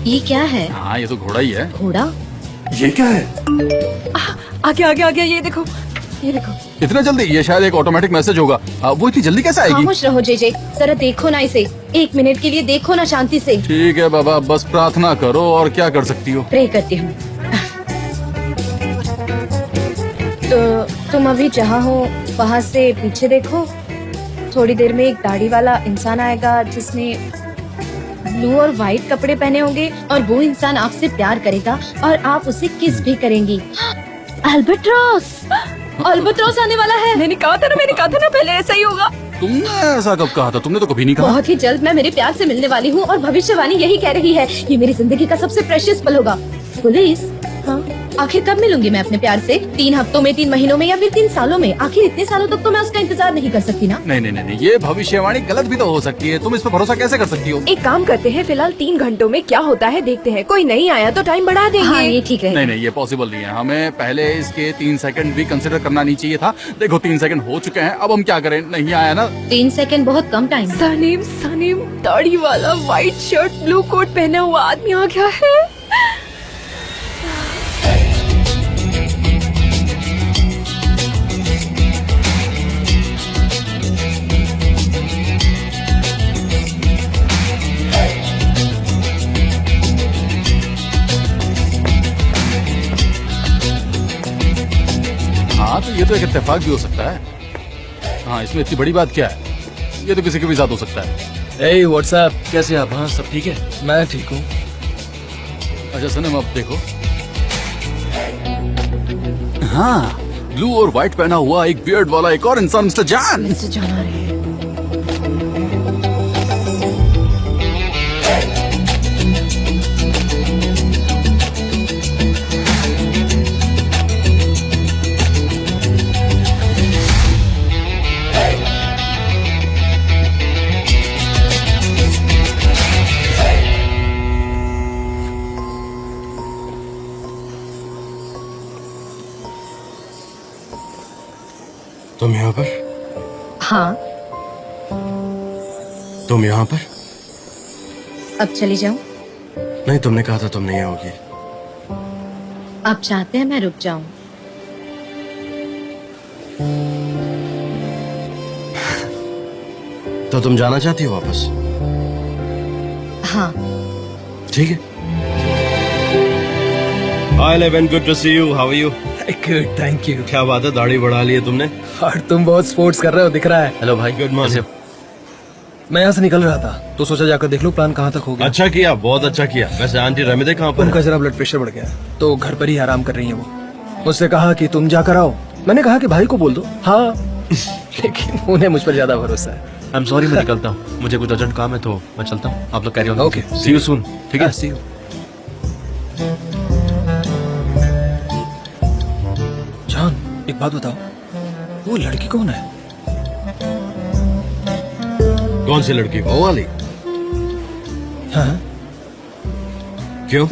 ये क्या है? हाँ ये तो घोड़ा ही है। घोड़ा? ये क्या है? आगे आगे आगे, ये देखो ये देखो। इतना जल्दी? ये शायद एक ऑटोमेटिक मैसेज होगा। वो इतनी जल्दी कैसे आएगी? खामोश रहो जेजे, जरा देखो ना इसे, 1 मिनट के लिए देखो ना शांति से। ठीक है बाबा, बस प्रार्थना करो, और क्या कर सकती हो? प्रे करती हूँ। तो तुम अभी जहाँ हो वहाँ से पीछे देखो, थोड़ी देर में एक दाढ़ी वाला इंसान आएगा जिसने ब्लू और व्हाइट कपड़े पहने होंगे, और वो इंसान आपसे प्यार करेगा और आप उसे किस भी करेंगी। अल्बाट्रॉस, अल्बाट्रॉस आने वाला है। मैंने कहा था ना पहले ऐसा ही होगा। तुमने ऐसा कब कहा था? तुमने तो कभी नहीं कहा। बहुत ही जल्द मैं मेरे प्यार से मिलने वाली हूँ और भविष्यवाणी यही कह रही है, ये मेरी जिंदगी का सबसे प्रेशियस पल होगा। पुलिस, हाँ आखिर कब मिलूंगी मैं अपने प्यार से? 3 हफ्तों में, 3 महीनों में, या फिर 3 सालों में? आखिर इतने सालों तक तो मैं उसका इंतजार नहीं कर सकती ना। नहीं, ये भविष्यवाणी गलत भी तो हो सकती है। तुम इस पर भरोसा कैसे कर सकती हो? एक काम करते हैं, फिलहाल 3 घंटों में क्या होता है देखते हैं। कोई नहीं आया तो टाइम बढ़ा देंगे। हाँ ये ठीक है। नहीं, ये पॉसिबल नहीं है। हमें पहले इसके 3 सेकंड भी कंसिडर करना नहीं चाहिए था। देखो 3 सेकंड हो चुके हैं, अब हम क्या करें? नहीं आया ना। 3 सेकंड बहुत कम टाइम। सनीम दाढ़ी वाला, व्हाइट शर्ट, ब्लू कोट पहना हुआ आदमी आ गया है। हाँ तो ये तो एक इत्तेफाक भी हो सकता है। हाँ इसमें इतनी बड़ी बात क्या है? ये तो किसी के भी साथ हो सकता है। Hey, what's up? कैसे आप? हाँ सब ठीक है? मैं ठीक हूँ। अच्छा सनम अब देखो, हाँ ब्लू और व्हाइट पहना हुआ एक बियर्ड वाला एक और इंसान, मिस्टर जान। मिस्टर जान आ रहे हैं। तुम यहाँ पर? हाँ तुम यहाँ पर? अब चली जाऊं? नहीं, तुमने कहा था तुम नहीं आओगी। आप चाहते हैं मैं रुक जाऊं? तो तुम जाना चाहती हो वापस? हाँ। ठीक है। Hi Levin, good to see you. How are you? Good, thank you. क्या बात है, दाढ़ी बढ़ा ली है तुमने? और तुम बहुत स्पोर्ट्स कर रहे हो, दिख रहा है। हेलो भाई, गुड मॉर्निंग। मैं यहाँ से निकल रहा था तो सोचा जाकर देख लो प्लान कहाँ तक हो गया। अच्छा किया, बहुत अच्छा किया। वैसे आंटी रमिदे कहाँ पर? उनका जरा ब्लड प्रेशर बढ़ गया तो घर पर ही आराम कर रही है वो। मुझसे कहा कि तुम जाकर आओ। मैंने कहा कि भाई को बोल दो। हाँ लेकिन उन्हें मुझ पर ज्यादा भरोसा है। आई एम सॉरी, मैं निकलता हूँ, मुझे कुछ अर्जेंट काम है तो मैं चलता हूँ। आप लोग carry on. Okay, see you soon. ठीक है, सी यू। जान, एक बात बताओ, वो लड़की कौन है? कौन सी लड़की? वो वाली? हाँ, क्यों?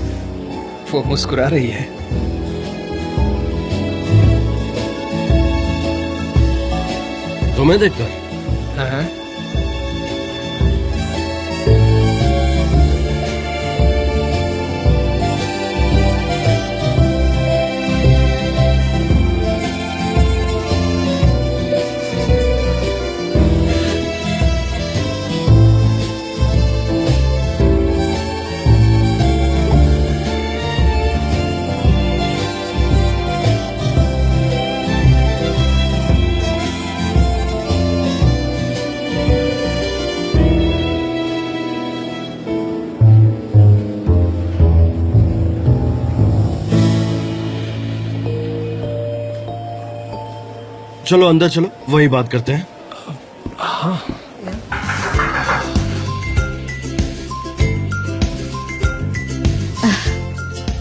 वो मुस्कुरा रही है। तुम्हें देखकर? हाँ, चलो अंदर चलो, वही बात करते हैं।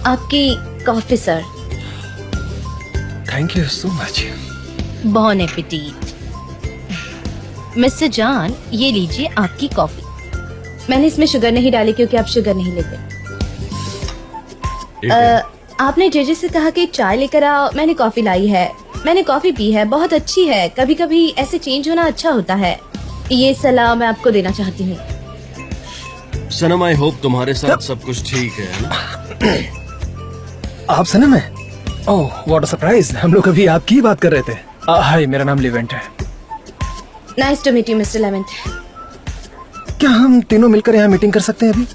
आपकी coffee sir. Thank you so much. Bon appetit. Mister जान, ये लीजिए आपकी कॉफी। मैंने इसमें शुगर नहीं डाली क्योंकि आप शुगर नहीं लेते। आपने जेजे से कहा कि चाय लेकर आओ, मैंने कॉफी लाई है। मैंने कॉफी पी है, बहुत अच्छी है। कभी कभी ऐसे चेंज होना अच्छा होता है। ये सलाह मैं आपको देना चाहती हूँ। सनम, आई होप तुम्हारे साथ सब कुछ ठीक है ना? आप सनम है? ओह व्हाट अ सरप्राइज, हम लोग अभी आपकी ही बात कर रहे थे। हाय, मेरा नाम लिवेंट है। Nice to meet you mister Levent. क्या हम तीनों मिलकर यहाँ मीटिंग कर सकते हैं अभी?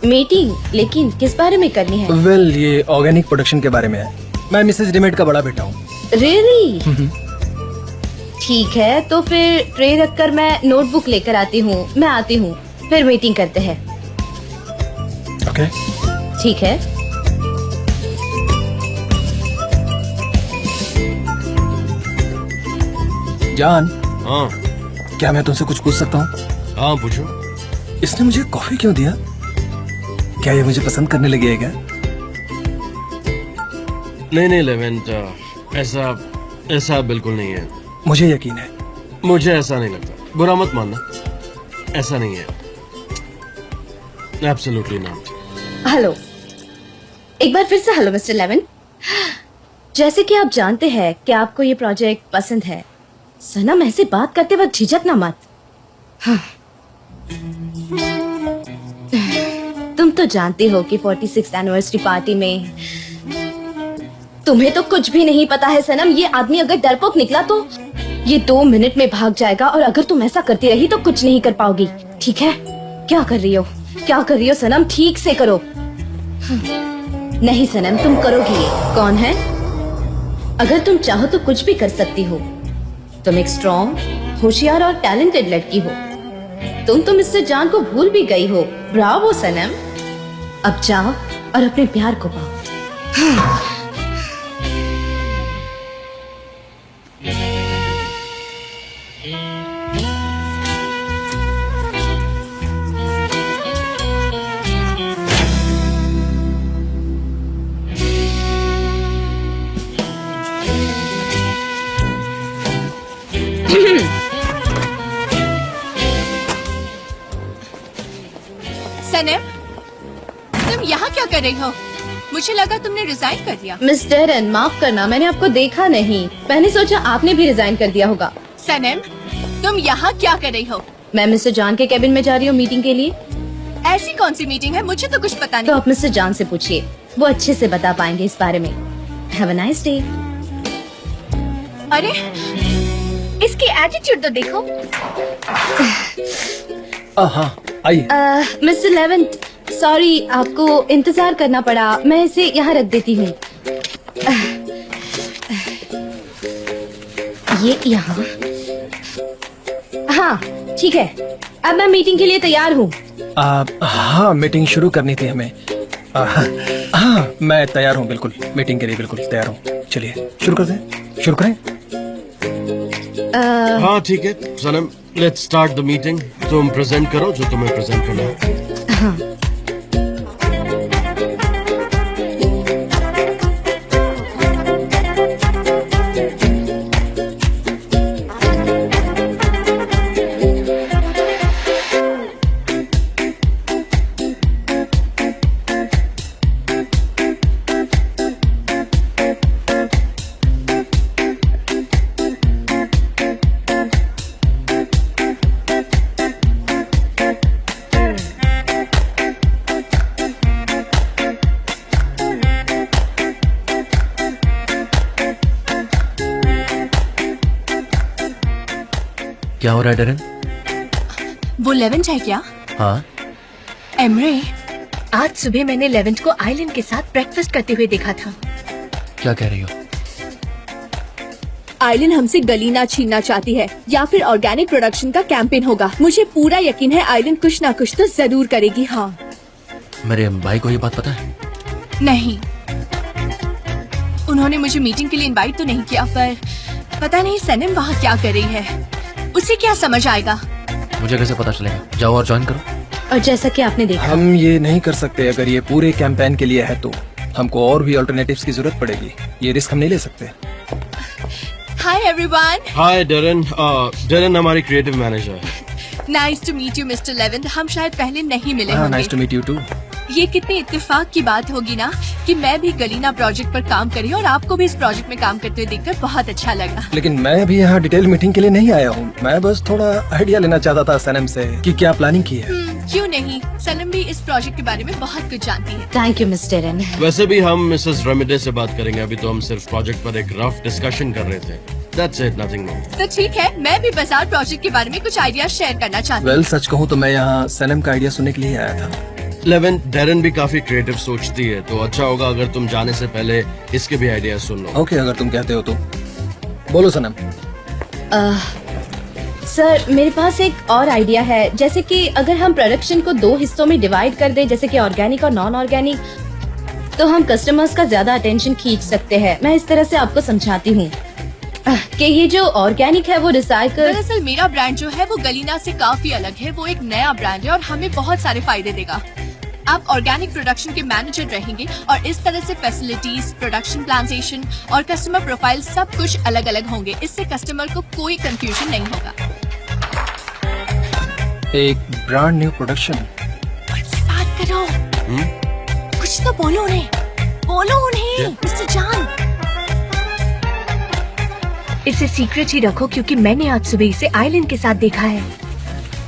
मीटिंग? लेकिन किस बारे में करनी है? वेल, ये ऑर्गेनिक प्रोडक्शन के बारे में है। मैं मिसेज डिमेट का बड़ा बेटा हूँ। रियली? ठीक है, तो फिर ट्रे रखकर मैं नोटबुक लेकर आती हूँ। मैं आती हूँ, फिर मीटिंग करते हैं। ओके। ठीक है। जान, हाँ क्या मैं तुमसे कुछ पूछ सकता हूँ? हाँ, पूछो। इसने मुझे कॉफी क्यों दिया? क्या ये मुझे पसंद करने लगी है क्या? नहीं लेवेंट, ऐसा बिल्कुल नहीं है। मुझे यकीन है। मुझे ऐसा नहीं लगता, बुरा मत मानना, ऐसा नहीं है। Absolutely not. हेलो, एक बार फिर से हेलो मिस्टर लेवेंट। जैसे कि आप जानते हैं कि आपको ये प्रोजेक्ट पसंद है। सनम, ऐसे बात करते वक्त झिझकना मत। हाँ। तुम तो जानते हो कि 46th एनिवर्सरी पार्टी में तुम्हें तो कुछ भी नहीं पता है सनम। ये आदमी अगर डरपोक निकला तो ये 2 मिनट में भाग जाएगा, और अगर तुम ऐसा करती रही तो कुछ नहीं कर पाओगी। ठीक है? क्या कर रही हो? क्या कर रही हो सनम? ठीक से करो। नहीं सनम, तुम करोगी ये। कौन है? अगर तुम चाहो तो कुछ भी कर सकती हो। तुम एक स्ट्रॉन्ग, होशियार और टैलेंटेड लड़की हो। तुम तो मिस्टर जान को भूल भी गई हो। ब्रावो सनम। अब जाओ और अपने प्यार को पाओ। सनम, तुम यहाँ क्या कर रही हो? मुझे लगा तुमने रिजाइन कर दिया। मिस डेरन, माफ करना, मैंने आपको देखा नहीं। मैंने सोचा आपने भी रिजाइन कर दिया होगा। सनम, तुम यहाँ क्या कर रही हो? मैं मिस्टर जान के केबिन में जा रही हूँ मीटिंग के लिए। ऐसी कौन सी मीटिंग है? मुझे तो कुछ पता तो नहीं। आप मिस्टर जान से पूछिए, वो अच्छे से बता पाएंगे इस बारे में। Have a nice day. अरे, इसकी एटीट्यूड तो देखो। हाँ, आइए। मिस्टर लेवेंट, सॉरी आपको इंतजार करना पड़ा। मैं इसे यहाँ रख देती हूँ। ये यहाँ। हाँ, ठीक है। अब मैं मीटिंग के लिए तैयार हूँ। हाँ, मीटिंग शुरू करनी थी हमें। हाँ, मैं तैयार हूँ, बिल्कुल मीटिंग के लिए बिल्कुल तैयार हूँ। चलिए शुरू करते हैं। शुरू करें? हाँ ठीक है सनम, लेट्स स्टार्ट द मीटिंग। तुम प्रेजेंट करो जो तुम्हें प्रेजेंट करना है। हाँ। क्या हो रहा है डेरन? वो लेवेंट है क्या? हाँ, एमरे, आज सुबह मैंने लेवेंट को आइलैंड के साथ ब्रेकफास्ट करते हुए देखा था। क्या कह रही हो? आइलैंड हमसे गली ना छीनना चाहती है, या फिर ऑर्गेनिक प्रोडक्शन का कैंपेन होगा। मुझे पूरा यकीन है आइलैंड कुछ ना कुछ तो जरूर करेगी। हाँ, मेरे भाई को ये बात पता है? नहीं, उन्होंने मुझे मीटिंग के लिए इनवाइट तो नहीं किया, पर पता नहीं सनम वहाँ क्या कर रही है। उसे क्या समझ आएगा? मुझे कैसे पता चलेगा? जाओ और ज्वाइन करो। और जैसा कि आपने देखा, हम ये नहीं कर सकते। अगर ये पूरे कैंपेन के लिए है तो हमको और भी अल्टरनेटिव्स की जरूरत पड़ेगी। ये रिस्क हम नहीं ले सकते। Hi everyone, hi Darren. Darren हमारी क्रिएटिव मैनेजर है। Nice to meet you mister Levent. हम शायद पहले नहीं मिले हाँ, होंगे। Nice to meet you too. ये कितनी इत्तेफाक की बात होगी ना कि मैं भी गलीना प्रोजेक्ट पर काम करी और आपको भी इस प्रोजेक्ट में काम करते हुए देखकर बहुत अच्छा लगा। लेकिन मैं अभी यहाँ डिटेल मीटिंग के लिए नहीं आया हूँ। मैं बस थोड़ा आइडिया लेना चाहता था सनम से कि क्या प्लानिंग की है। क्यों नहीं, सनम भी इस प्रोजेक्ट के बारे में बहुत कुछ जानती है। Thank you mister N. वैसे भी हम मिसेस रेमिडे से बात करेंगे, अभी तो हम सिर्फ प्रोजेक्ट पर एक रफ डिस्कशन कर रहे थे। That's it, nothing more. तो ठीक है, मैं भी बाजार प्रोजेक्ट के बारे में कुछ आइडिया शेयर करना चाहती हूँ। वेल सच कहूँ तो मैं यहाँ सनम का आइडिया सुनने के लिए आया था। लेवन, डेरन भी काफी क्रिएटिव सोचती है, तो अच्छा होगा अगर तुम जाने से पहले इसके भी आइडिया सुन लो। ओके, अगर तुम कहते हो तो बोलो सनम। सर मेरे पास एक और आइडिया है, जैसे कि अगर हम प्रोडक्शन को 2 हिस्सों में डिवाइड कर दें, जैसे कि ऑर्गेनिक और नॉन ऑर्गेनिक, तो हम कस्टमर्स का ज्यादा अटेंशन खींच सकते हैं। मैं इस तरह से आपको समझाती हूँ कि ये जो ऑर्गेनिक है वो रिसाइकल। दरअसल मेरा ब्रांड जो है वो गलीना से काफी अलग है। वो एक नया ब्रांड है और हमें बहुत सारे फायदे देगा। आप ऑर्गेनिक प्रोडक्शन के मैनेजर रहेंगे और इस तरह से फैसिलिटीज, प्रोडक्शन प्लांटेशन और कस्टमर प्रोफाइल सब कुछ अलग अलग होंगे। इससे कस्टमर को कोई कंफ्यूजन नहीं होगा। एक ब्रांड न्यू प्रोडक्शन। मुझसे बात करो। कुछ तो बोलो उन्हें, बोलो उन्हें मिस्टर जान। इसे सीक्रेट ही रखो क्योंकि मैंने आज सुबह इसे आइलैंड के साथ देखा है।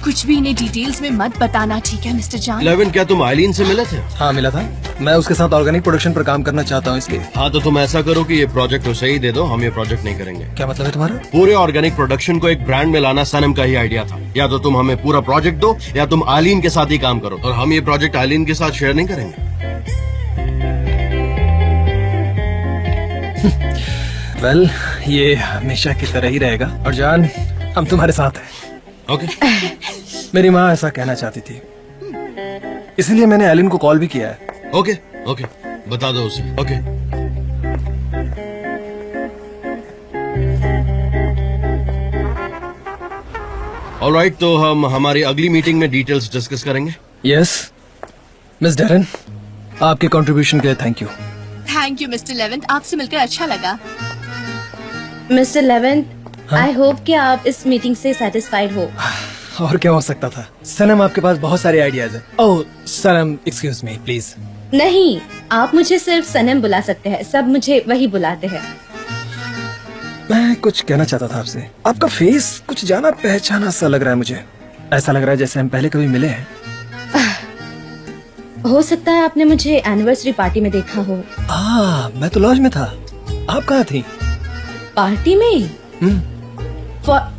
कुछ भी इन्हें डिटेल्स में मत बताना, ठीक है मिस्टर जान? लेवन, क्या तुम आइलीन से मिले थे? हाँ मिला था। मैं उसके साथ ऑर्गेनिक प्रोडक्शन पर काम करना चाहता हूँ इसलिए। हाँ तो तुम ऐसा करो कि ये प्रोजेक्ट उसे ही दे दो, हम ये प्रोजेक्ट नहीं करेंगे। क्या मतलब है तुम्हारा? पूरे ऑर्गेनिक प्रोडक्शन को एक ब्रांड में लाना सनम का ही आइडिया था। या तो तुम हमें पूरा प्रोजेक्ट दो या तुम आइलीन के साथ ही काम करो, और हम ये प्रोजेक्ट आइलीन के साथ शेयर नहीं करेंगे। वेल ये हमेशा की तरह ही रहेगा। और जान, हम तुम्हारे साथ हैं। ओके। मेरी माँ ऐसा कहना चाहती थी, इसलिए मैंने एलिन को कॉल भी किया है। ओके ओके, बता दो उसे। ओके। ऑलराइट, तो हम हमारी अगली मीटिंग में डिटेल्स डिस्कस करेंगे। यस मिस डेरन, आपके कंट्रीब्यूशन के लिए thank you. Thank you mister eleventh, आपसे मिलकर अच्छा लगा। मिस्टर लेवेंथ, आई होप कि आप इस मीटिंग से सेटिस्फाइड हो। और क्या हो सकता था। सनम, आपके पास बहुत सारे आइडियाज हैं। ओह सनम, एक्सक्यूज मी प्लीज। नहीं, आप मुझे सिर्फ सनम बुला सकते हैं, सब मुझे वही बुलाते हैं। मैं कुछ कहना चाहता था आपसे। आपका फेस कुछ जाना पहचाना सा लग रहा है मुझे। ऐसा लग रहा है जैसे हम पहले कभी मिले हैं। हो सकता है आपने मुझे एनिवर्सरी पार्टी में देखा हो। मैं तो लॉज में था। आप कहाँ थी? पार्टी में?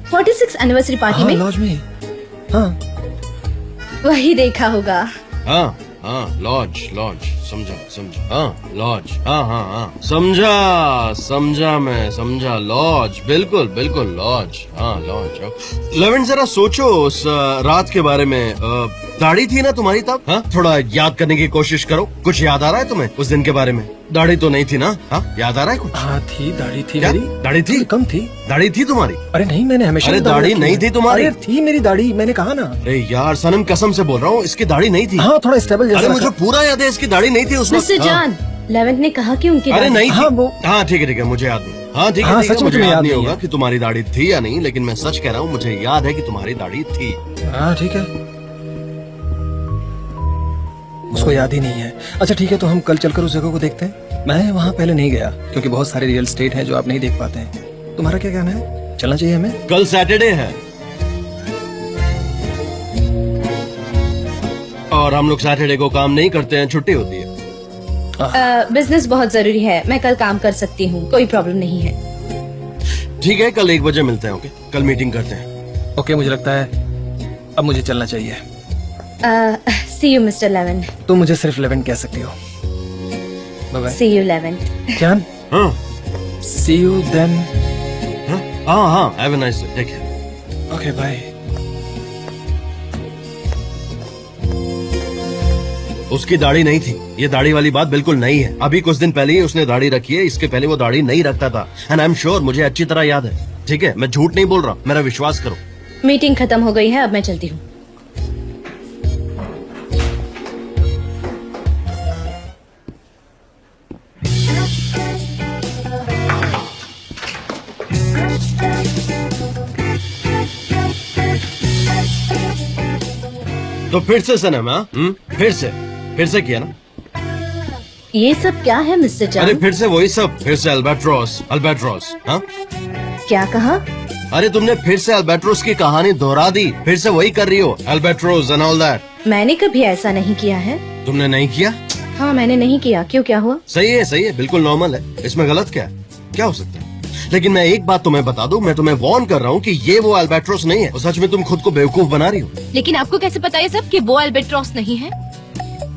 46 एनिवर्सरी पार्टी में? लॉज में। हाँ वही देखा होगा। हाँ हाँ, लॉज लॉज, समझा समझा। हाँ लॉज, हाँ हाँ हाँ, समझा समझा, मैं समझा। लॉज, बिल्कुल बिल्कुल लॉज। हाँ लॉज। लेवन, जरा सोचो उस रात के बारे में। दाढ़ी थी ना तुम्हारी तब? हाँ, थोड़ा याद करने की कोशिश करो। कुछ याद आ रहा है तुम्हें उस दिन के बारे में? दाढ़ी तो नहीं थी ना? हाँ, याद आ रहा है कुछ? हाँ थी, दाढ़ी थी क्या? मेरी। दाढ़ी थी? कम थी। दाढ़ी थी तुम्हारी? अरे नहीं, मैंने हमेशा अरे दाढ़ी नहीं थी तुम्हारी? अरे थी मेरी दाढ़ी, मैंने कहा ना। अरे यार सनम, कसम से बोल रहा हूँ, इसकी दाढ़ी नहीं थी। हाँ थोड़ा स्टेबल जैसा अरे रखा। मुझे पूरा याद है, इसकी दाढ़ी नहीं थी उस वक्त। मिस्टर जान, लेवेंथ ने कहा कि उनकी अरे दाढ़ी- नहीं हाँ, थी। वो- हाँ ठीक है, मुझे याद नहीं। हाँ ठीक है, हाँ, ठीक है, सच में मुझे तुम्हें याद याद नहीं नहीं होगा है। कि तुम्हारी दाढ़ी थी या नहीं, लेकिन मैं सच कह रहा हूँ, मुझे याद है कि तुम्हारी दाढ़ी थी। हाँ ठीक है, उसको याद ही नहीं है। अच्छा ठीक है, तो हम कल चलकर उस जगह को देखते हैं। मैं वहाँ पहले नहीं गया क्योंकि बहुत सारे रियल स्टेट हैं जो आप नहीं देख पाते हैं। तुम्हारा क्या कहना है, चलना चाहिए हमें? कल सैटरडे है और हम लोग सैटरडे को काम नहीं करते हैं, छुट्टी होती है। बिजनेस बहुत जरूरी है, मैं कल काम कर सकती हूँ, कोई प्रॉब्लम नहीं है। ठीक है, कल 1 बजे मिलते हैं। ओके, कल मीटिंग करते हैं। ओके, मुझे लगता है अब मुझे चलना चाहिए। See you mister Levent. तुम मुझे सिर्फ लेवेंथ कह सकती हो। Bye bye. See you Levent. क्या? हाँ सी यू देन। हाँ हाँ, have a nice day, take care. Okay bye. उसकी दाढ़ी नहीं थी, ये दाढ़ी वाली बात बिल्कुल नहीं है। अभी कुछ दिन पहले ही उसने दाढ़ी रखी है, इसके पहले वो दाढ़ी नहीं रखता था। एंड आई एम श्योर, मुझे अच्छी तरह याद है। ठीक है, मैं झूठ नहीं बोल रहा, मेरा विश्वास करो। मीटिंग खत्म हो गई है, अब मैं चलती हूँ। तो फिर से सनम, हाँ? फिर फिर से किया ना? ये सब क्या है मिस्टर अरे चांद? फिर से वही सब, फिर से अल्बाट्रोस अल्बाट्रोस। हाँ, क्या कहा? अरे तुमने फिर से अल्बाट्रोस की कहानी दोहरा दी, फिर से वही कर रही हो, अल्बाट्रोस एंड ऑल दैट। मैंने कभी ऐसा नहीं किया है। तुमने नहीं किया? हाँ मैंने नहीं किया। क्यों, क्या हुआ? सही है, बिल्कुल नॉर्मल है, इसमें गलत क्या है? क्या हो सकता है? लेकिन मैं एक बात तुम्हें बता दूं, मैं तुम्हें वार्न कर रहा हूँ कि ये वो अल्बाट्रोस नहीं है, और सच में तुम खुद को बेवकूफ बना रही हो। लेकिन आपको कैसे पता है सब कि वो अल्बाट्रोस नहीं है?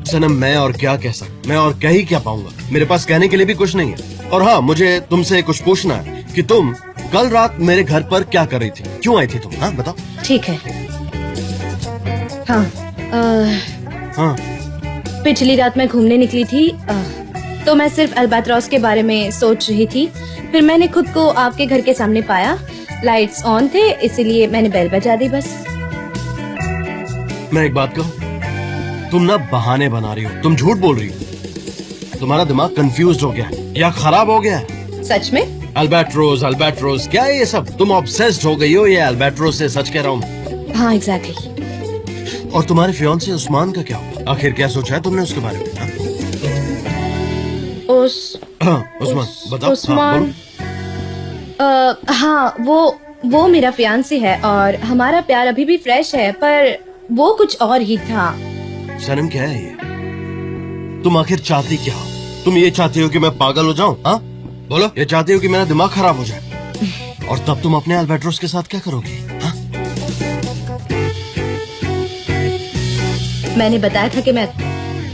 सनम, मैं और क्या कह सकता, मैं और कह ही क्या पाऊंगा, मेरे पास कहने के लिए भी कुछ नहीं है। और हाँ, मुझे तुमसे कुछ पूछना है कि तुम कल रात मेरे घर पर क्या कर रही थी, क्यों आई थी तुम? हाँ बताओ। ठीक है। हाँ हाँ, पिछली रात मैं घूमने निकली थी, तो मैं सिर्फ अल्बाट्रोस के बारे में सोच रही थी। फिर मैंने खुद को आपके घर के सामने पाया, लाइट्स ऑन थे, इसीलिए मैंने बेल बजा दी बस। मैं एक बात कहूँ, तुम ना बहाने बना रही हो, तुम झूठ बोल रही हो, तुम्हारा दिमाग कंफ्यूज हो गया है या खराब हो गया है। सच में? अल्बाट्रोस क्या है ये सब? तुम ऑब्सेस्ड हो गई हो ये अल्बाट्रोस से, सच कह रहा हूँ। हाँ एग्जैक्टली। और तुम्हारे फियांसे उस्मान का क्या हुआ? आखिर क्या सोचा है तुमने उसके बारे में? हाँ? उस्मान बताओ। उस्मान, हाँ वो मेरा फियांसे है और हमारा प्यार अभी भी फ्रेश है, पर वो कुछ और ही था। सनम, क्या है ये? तुम आखिर चाहती क्या हो? तुम ये चाहती हो कि मैं पागल हो जाऊं? हाँ बोलो, ये चाहती हो कि मेरा दिमाग खराब हो जाए? और तब तुम अपने अल्बाट्रोस के साथ क्या करोगी? हाँ? मैंने बताया था कि मैं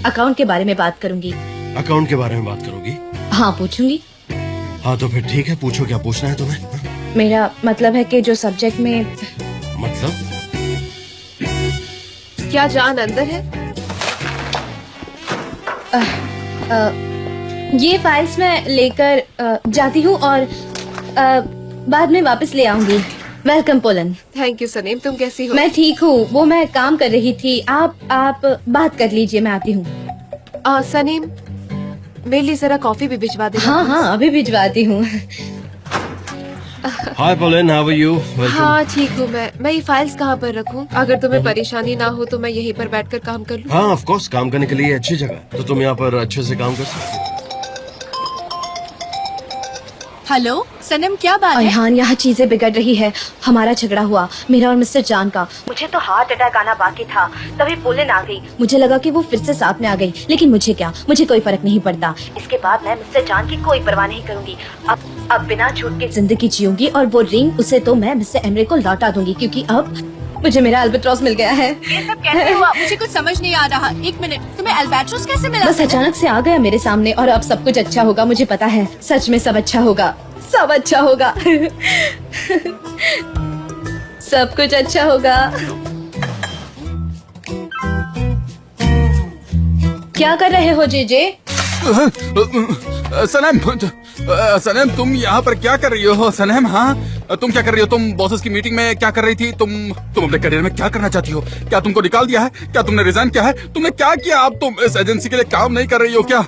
अकाउंट के बारे में बात करूंगी। अकाउंट के बारे में बात करोगी? हाँ पूछूंगी। हाँ तो फिर ठीक है, पूछो, क्या पूछना है तुम्हें? हाँ? मेरा मतलब है कि जो सब्जेक्ट में। मतलब? क्या जान अंदर है? ये फाइल्स मैं लेकर जाती हूँ और बाद में वापस ले आऊंगी। Welcome pollen. Thank you Saneem, तुम कैसी हो? मैं ठीक हूँ, वो मैं काम कर रही थी। आप बात कर लीजिए, मैं आती हूँ। सनीम, मेरे लिए जरा कॉफी भी भिजवा देना। हाँ अभी भिजवाती हूँ। हाय पोलन, हाउ आर यू? हाँ ठीक हूँ मैं ये फाइल्स कहाँ पर रखूँ? अगर तुम्हें परेशानी ना हो तो मैं यहीं पर बैठकर काम कर लूँ। हाँ ऑफ कोर्स, काम करने के लिए अच्छी जगह है, तो तुम यहाँ पर अच्छे से काम कर सकते हो। हेलो सनम, क्या बात है? अयहान, यहाँ चीजें बिगड़ रही है। हमारा झगड़ा हुआ, मेरा और मिस्टर जान का। मुझे तो हार्ट अटैक आना बाकी था, तभी पोलन आ गई। मुझे लगा कि वो फिर से साथ में आ गई, लेकिन मुझे क्या, मुझे कोई फर्क नहीं पड़ता। इसके बाद मैं मिस्टर जान की कोई परवाह नहीं करूंगी। अब बिना झूठ के जिंदगी जीऊंगी, और वो रिंग उसे तो मैं मिस्टर एमरे को लौटा दूंगी, क्योंकि अब मुझे मेरा अल्बाट्रोस मिल गया है। ये सब कैसे हुआ? मुझे कुछ समझ नहीं आ रहा। एक मिनट, तुम्हें अल्बाट्रोस कैसे मिला? बस अचानक से आ गया मेरे सामने, और अब सब कुछ अच्छा होगा, मुझे पता है। सच में सब अच्छा होगा, सब अच्छा होगा। सब कुछ अच्छा होगा। क्या कर रहे हो जेजे? सनम तुम यहाँ पर क्या कर रही हो? सनम, हाँ तुम क्या कर रही हो? तुम बॉसेस की मीटिंग में क्या कर रही थी? तुम अपने करियर में क्या करना चाहती हो? क्या तुमको निकाल दिया है? क्या तुमने रिजाइन किया है? तुमने क्या किया? अब तुम इस एजेंसी के लिए काम नहीं कर रही हो क्या?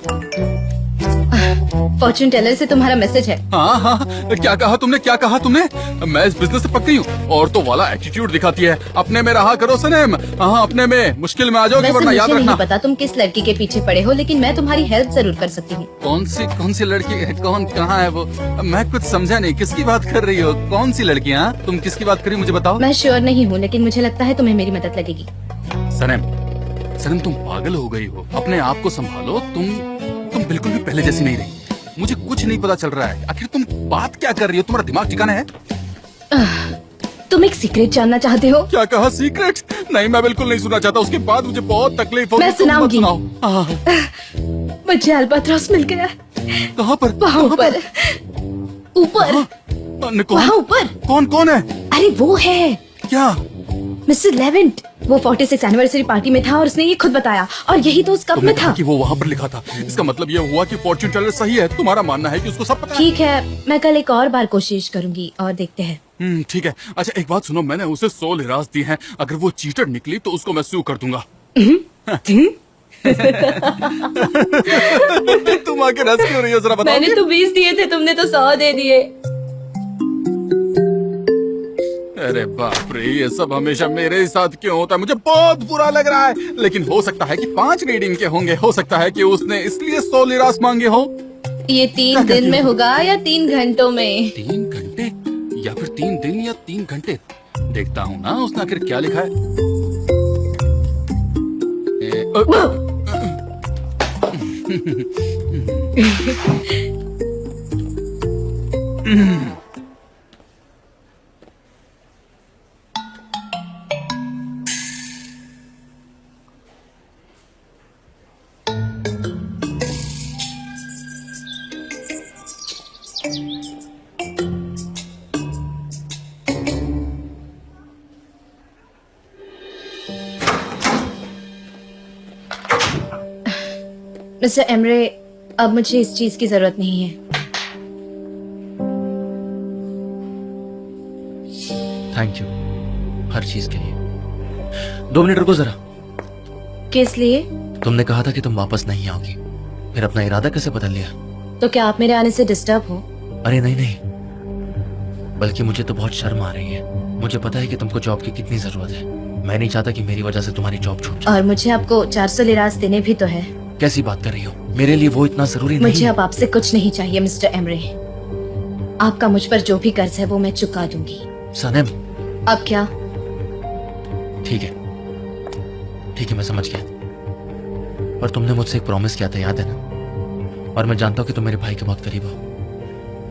फॉर्च्यून टेलर से तुम्हारा मैसेज है। हाँ, क्या कहा तुमने? क्या कहा तुमने? मैं इस बिजनेस से पक्की हूँ। और तो वाला एटीट्यूड दिखाती है। अपने में रहा करो सनम। हाँ, अपने में मुश्किल में आ जाओगे, वरना याद मुझे रखना। नहीं पता तुम किस लड़की के पीछे पड़े हो, लेकिन मैं तुम्हारी हेल्प जरूर कर सकती हूँ। कौन सी लड़की है? कौन, कहाँ है वो? मैं कुछ समझा नहीं, किसकी बात कर रही हो? कौन सी लड़की? हाँ, तुम किसकी बात कर रही हो, मुझे बताओ। मैं श्योर नहीं हूँ, लेकिन मुझे लगता है तुम्हें मेरी मदद लगेगी। सनम तुम पागल हो गई हो। अपने आप को संभालो। तुम बिल्कुल भी पहले जैसी नहीं रही। मुझे कुछ नहीं पता चल रहा है। आखिर तुम बात क्या कर रही हो? तुम्हारा दिमाग ठिकाना है? तुम एक सीक्रेट जानना चाहते हो? क्या कहा? सीक्रेट? नहीं, मैं बिल्कुल नहीं सुनना चाहता। उसके बाद मुझे बहुत तकलीफ होगी। मैं सुनाऊंगी। मुझे अल्बाट्रोस मिल गया। कहाँ पर? वहाँ ऊपर। ऊपर। वहाँ ऊपर। कौन है? अरे वो है क्या? Mister Levant. वो 46 एनिवर्सरी पार्टी में था और उसने ये खुद बताया, और यही तो उस कप में था। कि वो वहाँ पर लिखा था। इसका मतलब ये हुआ कि फॉर्च्यून टेलर सही है। तुम्हारा मानना है कि उसको सब पता है? ठीक है, मैं कल एक और बार कोशिश करूंगी और देखते हैं। ठीक है। अच्छा एक बात सुनो, मैंने उसे 100 लिरास दी है। अगर वो चीटर निकली तो उसको मैं सू कर दूंगा। तुम आके हंस क्यों रही हो, जरा बताओ। मैंने तो 20 दिए थे, तुमने तो 100 दे दिए। अरे बाप रे, ये सब हमेशा मेरे ही साथ क्यों होता है? मुझे बहुत बुरा लग रहा है। लेकिन हो सकता है कि 5 रीडिंग के होंगे, हो सकता है कि उसने इसलिए 100 लिरास मांगे हो। ये 3 दिन में होगा या 3 घंटों में? 3 घंटे या फिर 3 दिन या 3 घंटे, देखता हूँ ना उसने आखिर क्या लिखा है। मिस्टर एमरे, अब मुझे इस चीज की जरूरत नहीं है। थैंक यू हर चीज के लिए। 2 मिनट रुको जरा। किस लिए? तुमने कहा था कि तुम वापस नहीं आओगी, फिर अपना इरादा कैसे बदल लिया? तो क्या आप मेरे आने से डिस्टर्ब हो? अरे नहीं नहीं, बल्कि मुझे तो बहुत शर्म आ रही है। मुझे पता है कि तुमको जॉब की कितनी जरूरत है। मैं नहीं चाहता कि मेरी वजह से तुम्हारी जॉब छूट जाए। और मुझे आपको 400 लिरास देने भी तो है। कैसी बात कर रही हो? मेरे लिए वो इतना जरूरी नहीं मुझे है। अब आपसे कुछ नहीं चाहिए मिस्टर एमरे। आपका मुझ पर जो भी कर्ज है वो मैं चुका दूंगी। सनम, अब क्या? ठीक है मैं समझ गया। पर तुमने मुझसे एक प्रॉमिस किया था, याद है ना? और मैं जानता हूँ कि तुम मेरे भाई के बहुत करीब हो,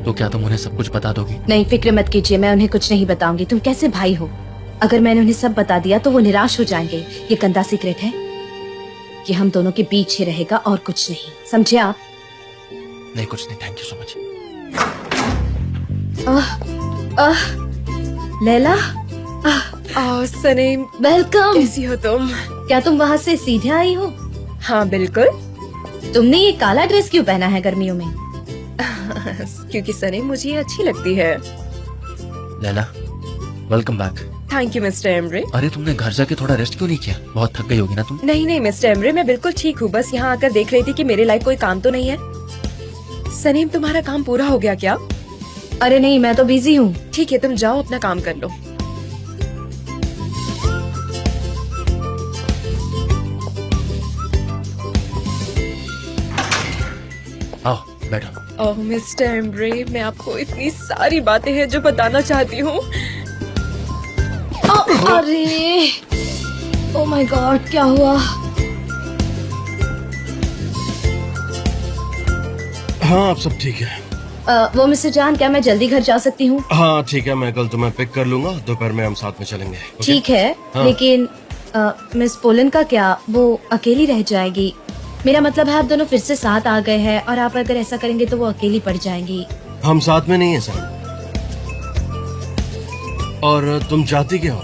तो क्या तुम उन्हें सब कुछ बता दोगी? नहीं, फिक्र मत कीजिए, मैं उन्हें कुछ नहीं बताऊंगी। तुम कैसे भाई हो? अगर मैंने उन्हें सब बता दिया तो वो निराश हो जाएंगे। ये गंदा सीक्रेट है, ये हम दोनों के बीच ही रहेगा और कुछ नहीं, समझे आप? नहीं कुछ नहीं, thank you so much. Laila, Saneem, welcome. कैसी हो तुम? क्या तुम वहाँ से सीधे आई हो? हाँ बिल्कुल। तुमने ये काला ड्रेस क्यों पहना है गर्मियों में? क्योंकि सनीम मुझे ये अच्छी लगती है। Laila, welcome back. Thank you mister Emre. अरे तुमने घर जाके थोड़ा रेस्ट क्यों नहीं किया? बहुत थक गई होगी ना तुम? नहीं मिस्टर एमरे, मैं बिल्कुल ठीक हूँ। बस यहाँ आकर देख रही थी कि मेरे लायक कोई काम तो नहीं है। सनीम, तुम्हारा काम पूरा हो गया क्या? अरे नहीं, मैं तो बिजी हूँ। ठीक है, तुम जाओ अपना काम कर लो। आओ बैठो। ओह मिस्टर एमरे, मैं आपको इतनी सारी बातें हैं जो बताना चाहती हूँ। अरे ओ माय गॉड, क्या हुआ? हाँ अब सब ठीक है। वो मिस्टर जान, क्या मैं जल्दी घर जा सकती हूँ? हाँ ठीक है, मैं कल तुम्हें पिक कर लूंगा। दोपहर में हम साथ में चलेंगे। ओके? ठीक है, हाँ। लेकिन मिस पोलन का क्या? वो अकेली रह जाएगी। मेरा मतलब है आप दोनों फिर से साथ आ गए हैं और आप अगर ऐसा करेंगे तो वो अकेली पड़ जाएंगी। हम साथ में नहीं है सर। और तुम चाहती क्या हो?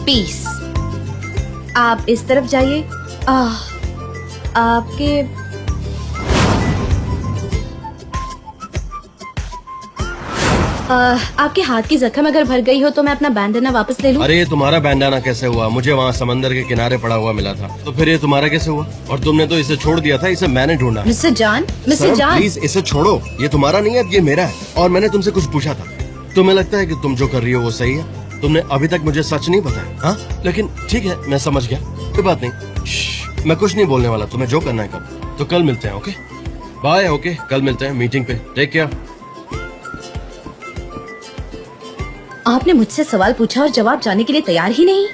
पीस। आप इस तरफ जाइए। आपके आपके हाथ की जख्म अगर भर गई हो तो मैं अपना बैंडना वापस ले लूं? अरे ये तुम्हारा बैंडाना कैसे हुआ? मुझे वहाँ समंदर के किनारे पड़ा हुआ मिला था। तो फिर ये तुम्हारा कैसे हुआ? और तुमने तो इसे छोड़ दिया था, इसे मैंने ढूंढा। मिस्टर जान, प्लीज इसे छोड़ो, ये तुम्हारा नहीं है, ये मेरा है। और मैंने तुमसे कुछ पूछा था, तुम्हें लगता है कि तुम जो कर रही हो वो सही है? तुमने अभी तक मुझे सच नहीं बताया। हाँ लेकिन ठीक है, मैं समझ गया, कोई बात नहीं। मैं कुछ नहीं बोलने वाला, तुम्हें जो करना है करो। तो कल मिलते हैं, ओके? बाय। ओके, कल मिलते हैं मीटिंग पे। Take care. आपने मुझसे सवाल पूछा और जवाब जाने के लिए तैयार ही नहीं।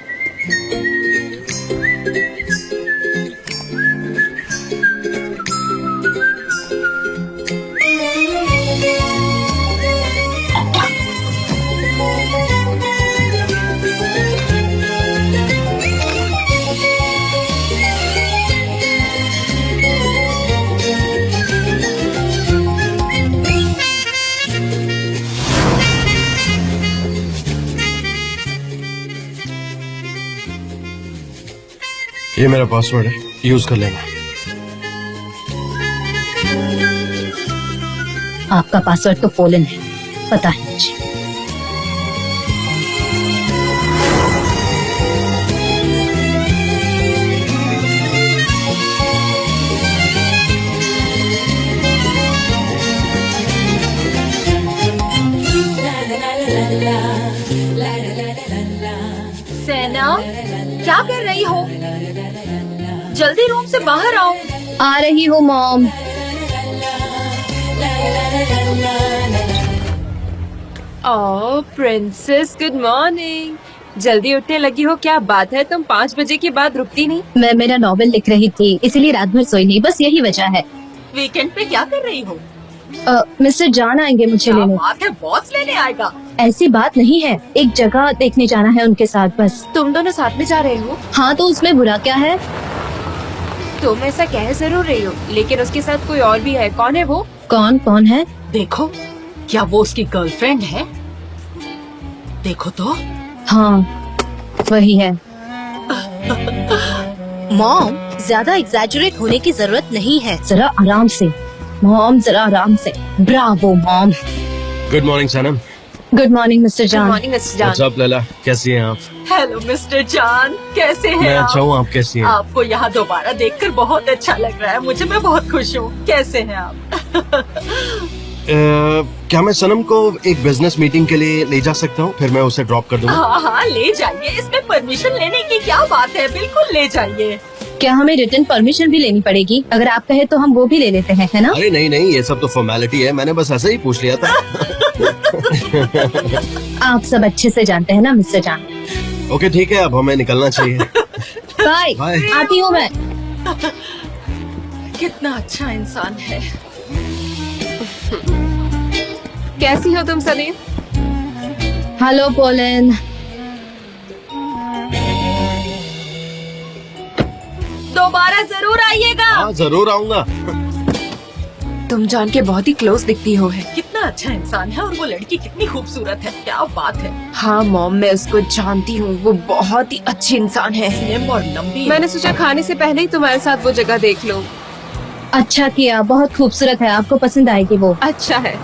ये मेरा पासवर्ड है, यूज कर लेना। आपका पासवर्ड तो पोलन है, पता है मुझे। क्या कर रही हो? जल्दी रूम से बाहर आओ। आ रही हूँ मॉम। ओह प्रिंसेस, गुड मॉर्निंग। जल्दी उठने लगी हो, क्या बात है? तुम 5 बजे के बाद रुकती नहीं। मैं मेरा नॉवेल लिख रही थी, इसलिए रात भर सोई नहीं, बस यही वजह है। वीकेंड पे क्या कर रही हो? मिस्टर जान आएंगे मुझे लेने। बात है, बॉस लेने आएगा। ऐसी बात नहीं है, एक जगह देखने जाना है उनके साथ बस। तुम दोनों साथ में जा रहे हो? हाँ तो उसमें बुरा क्या है? तुम ऐसा कह जरूर रही हो, लेकिन उसके साथ कोई और भी है। कौन है वो? कौन है? देखो, क्या वो उसकी गर्लफ्रेंड है? देखो तो। हाँ वही है। मॉम, ज्यादा एग्जैजरेट होने की जरूरत नहीं है। जरा आराम से मॉम, जरा आराम से। Bravo mom. गुड मॉर्निंग सनम। गुड मॉर्निंग मिस्टर गुड जान। मॉर्निंग मिस्टर जान। व्हाट्स अप लैला, कैसी हैं आप? हेलो मिस्टर जान, कैसे हैं मैं आप? अच्छा हूँ, आप कैसी हैं? आपको यहाँ दोबारा देखकर बहुत अच्छा लग रहा है मुझे। मैं बहुत खुश हूँ। कैसे हैं आप? क्या मैं सनम को एक बिजनेस मीटिंग के लिए ले जा सकता हूँ? फिर मैं उसे ड्रॉप कर दूंगा। हाँ हाँ, ले जाइए। इसमें परमिशन लेने की क्या बात है? बिल्कुल ले जाइए। क्या हमें रिटर्न परमिशन भी लेनी पड़ेगी? अगर आप कहे तो हम वो भी ले लेते हैं, है ना? अरे नहीं नहीं, ये सब तो फॉर्मेलिटी है, मैंने बस ऐसे ही पूछ लिया था। आप सब अच्छे से जानते हैं ना मिस्टर जान। ओके ठीक है, अब हमें निकलना चाहिए। बाय। बाय। आती हूँ मैं। कितना अच्छा इंसान है। कैसी हो तुम सलीम? Hello pollen. दोबारा जरूर आइएगा। हाँ जरूर आऊंगा। तुम जान के बहुत ही क्लोज दिखती हो। है कितना अच्छा इंसान है, और वो लड़की कितनी खूबसूरत है। क्या बात है। हाँ मॉम, मैं उसको जानती हूँ, वो बहुत ही अच्छी इंसान है। स्लिम और लंबी। मैंने सोचा खाने से पहले ही तुम्हारे साथ वो जगह देख लो। अच्छा किया, बहुत खूबसूरत है, आपको पसंद आएगी वो। अच्छा है।